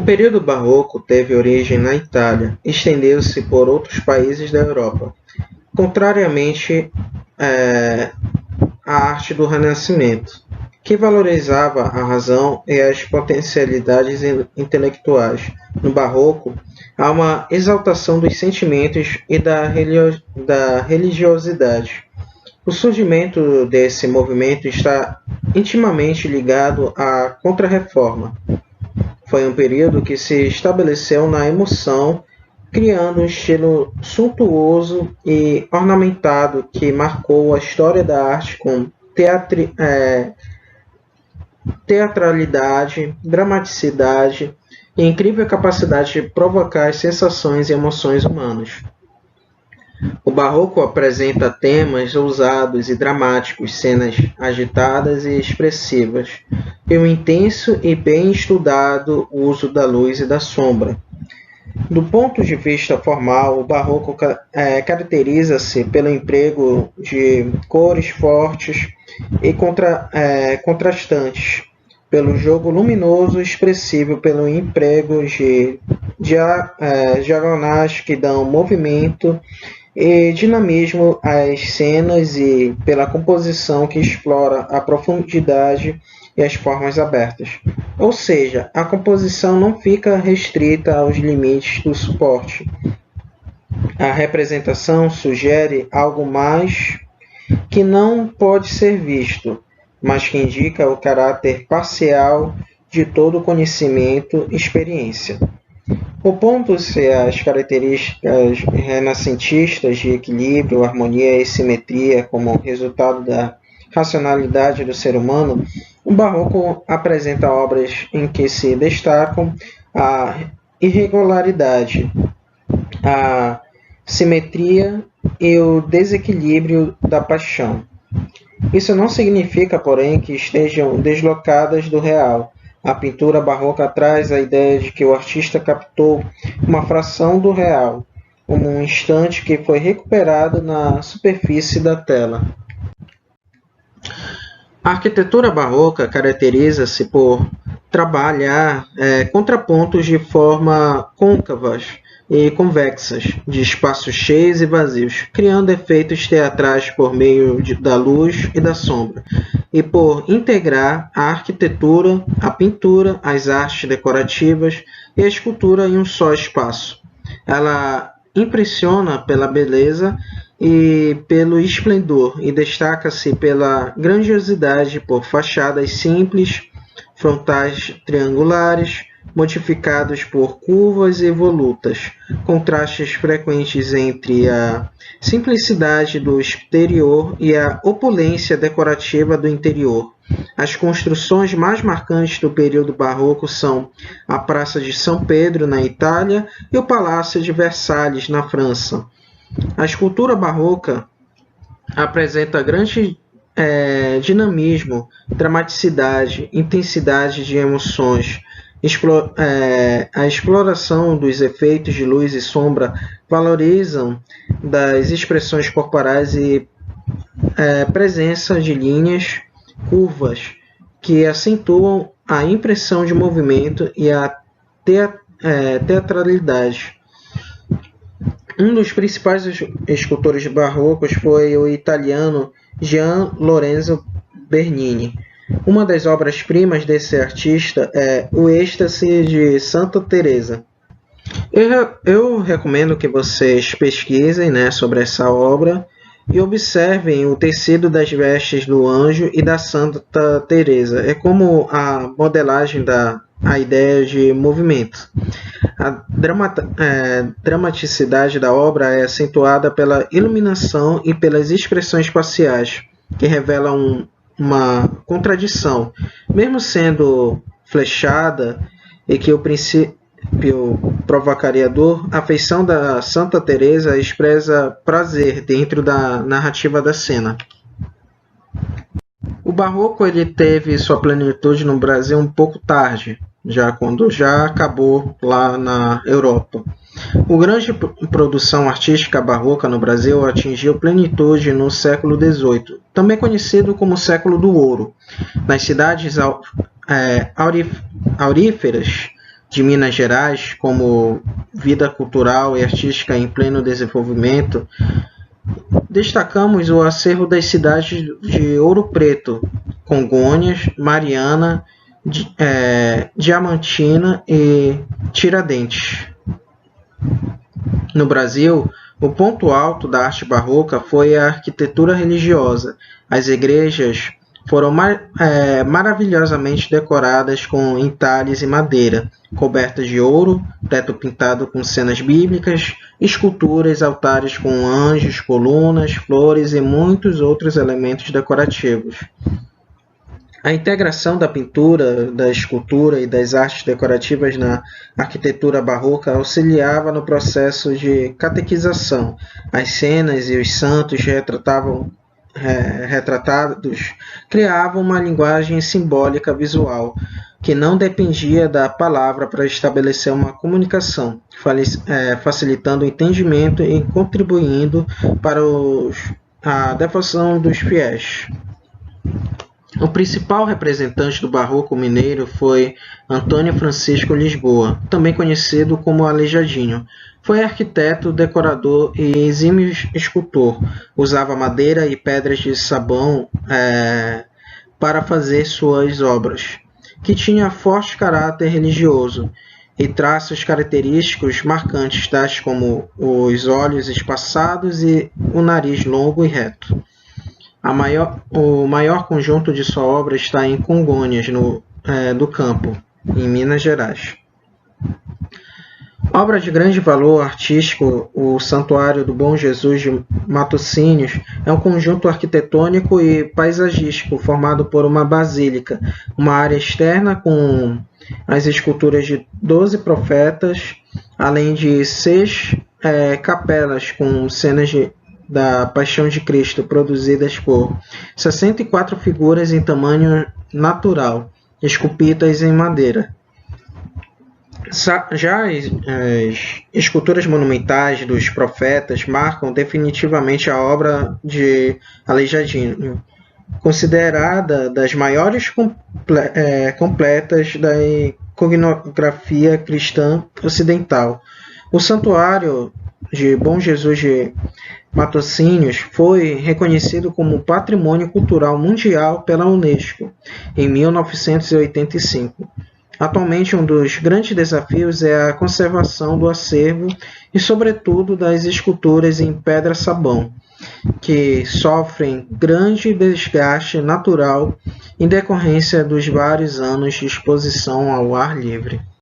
período barroco teve origem na Itália e estendeu-se por outros países da Europa, contrariamente à arte do Renascimento, que valorizava a razão e as potencialidades intelectuais. No barroco, há uma exaltação dos sentimentos e da religiosidade. O surgimento desse movimento está intimamente ligado à Contra-Reforma. Foi um período que se estabeleceu na emoção, criando um estilo suntuoso e ornamentado que marcou a história da arte com teatralidade, dramaticidade e incrível capacidade de provocar as sensações e emoções humanas. O barroco apresenta temas ousados e dramáticos, cenas agitadas e expressivas, e um intenso e bem estudado uso da luz e da sombra. Do ponto de vista formal, o barroco caracteriza-se pelo emprego de cores fortes e contrastantes, pelo jogo luminoso expressivo, pelo emprego de diagonais que dão movimento e dinamismo às cenas e pela composição que explora a profundidade e as formas abertas. Ou seja, a composição não fica restrita aos limites do suporte. A representação sugere algo mais que não pode ser visto, mas que indica o caráter parcial de todo conhecimento e experiência. Opondo-se às características renascentistas de equilíbrio, harmonia e simetria como resultado da racionalidade do ser humano, o barroco apresenta obras em que se destacam a irregularidade, a simetria e o desequilíbrio da paixão. Isso não significa, porém, que estejam deslocadas do real. A pintura barroca traz a ideia de que o artista captou uma fração do real, um instante que foi recuperado na superfície da tela. A arquitetura barroca caracteriza-se por trabalhar contrapontos de forma côncavas e convexas, de espaços cheios e vazios, criando efeitos teatrais por meio da luz e da sombra, e por integrar a arquitetura, a pintura, as artes decorativas e a escultura em um só espaço. Ela impressiona pela beleza e pelo esplendor e destaca-se pela grandiosidade por fachadas simples, frontais triangulares, modificados por curvas e volutas, contrastes frequentes entre a simplicidade do exterior e a opulência decorativa do interior. As construções mais marcantes do período barroco são a Praça de São Pedro, na Itália, e o Palácio de Versalhes, na França. A escultura barroca apresenta grande dinamismo, dramaticidade, intensidade de emoções. A exploração dos efeitos de luz e sombra valorizam das expressões corporais e presença de linhas curvas que acentuam a impressão de movimento e a teatralidade. Um dos principais escultores barrocos foi o italiano Gian Lorenzo Bernini. Uma das obras-primas desse artista é o Êxtase de Santa Teresa. Eu recomendo que vocês pesquisem sobre essa obra e observem o tecido das vestes do anjo e da Santa Teresa. É como a modelagem da ideia de movimento. A dramaticidade da obra é acentuada pela iluminação e pelas expressões faciais, que revelam uma contradição, mesmo sendo flechada, e que o princípio provocaria dor. A feição da Santa Teresa expressa prazer dentro da narrativa da cena. O barroco ele teve sua plenitude no Brasil um pouco tarde, quando já acabou lá na Europa. O grande produção artística barroca no Brasil atingiu plenitude no século XVIII, também conhecido como século do ouro. Nas cidades auríferas de Minas Gerais, como vida cultural e artística em pleno desenvolvimento, destacamos o acervo das cidades de Ouro Preto, Congonhas, Mariana, Diamantina e Tiradentes. No Brasil, o ponto alto da arte barroca foi a arquitetura religiosa. As igrejas foram maravilhosamente decoradas com entalhes e madeira, cobertas de ouro, teto pintado com cenas bíblicas, esculturas, altares com anjos, colunas, flores e muitos outros elementos decorativos. A integração da pintura, da escultura e das artes decorativas na arquitetura barroca auxiliava no processo de catequização. As cenas e os santos retratados criavam uma linguagem simbólica visual que não dependia da palavra para estabelecer uma comunicação, facilitando o entendimento e contribuindo para a devoção dos fiéis. O principal representante do barroco mineiro foi Antônio Francisco Lisboa, também conhecido como Aleijadinho. Foi arquiteto, decorador e exímio escultor. Usava madeira e pedras de sabão para fazer suas obras, que tinha forte caráter religioso e traços característicos marcantes, tais como os olhos espaçados e o nariz longo e reto. O maior conjunto de sua obra está em Congonhas, do Campo, em Minas Gerais. Obra de grande valor artístico, o Santuário do Bom Jesus de Matosinhos é um conjunto arquitetônico e paisagístico formado por uma basílica, uma área externa com as esculturas de 12 profetas, além de 6 capelas com cenas da Paixão de Cristo, produzidas por 64 figuras em tamanho natural, esculpidas em madeira. Já as esculturas monumentais dos profetas marcam definitivamente a obra de Aleijadinho, considerada das maiores completas da iconografia cristã ocidental. O Santuário de Bom Jesus de Matosinhos foi reconhecido como Patrimônio Cultural Mundial pela Unesco em 1985. Atualmente, um dos grandes desafios é a conservação do acervo e, sobretudo, das esculturas em pedra-sabão, que sofrem grande desgaste natural em decorrência dos vários anos de exposição ao ar livre.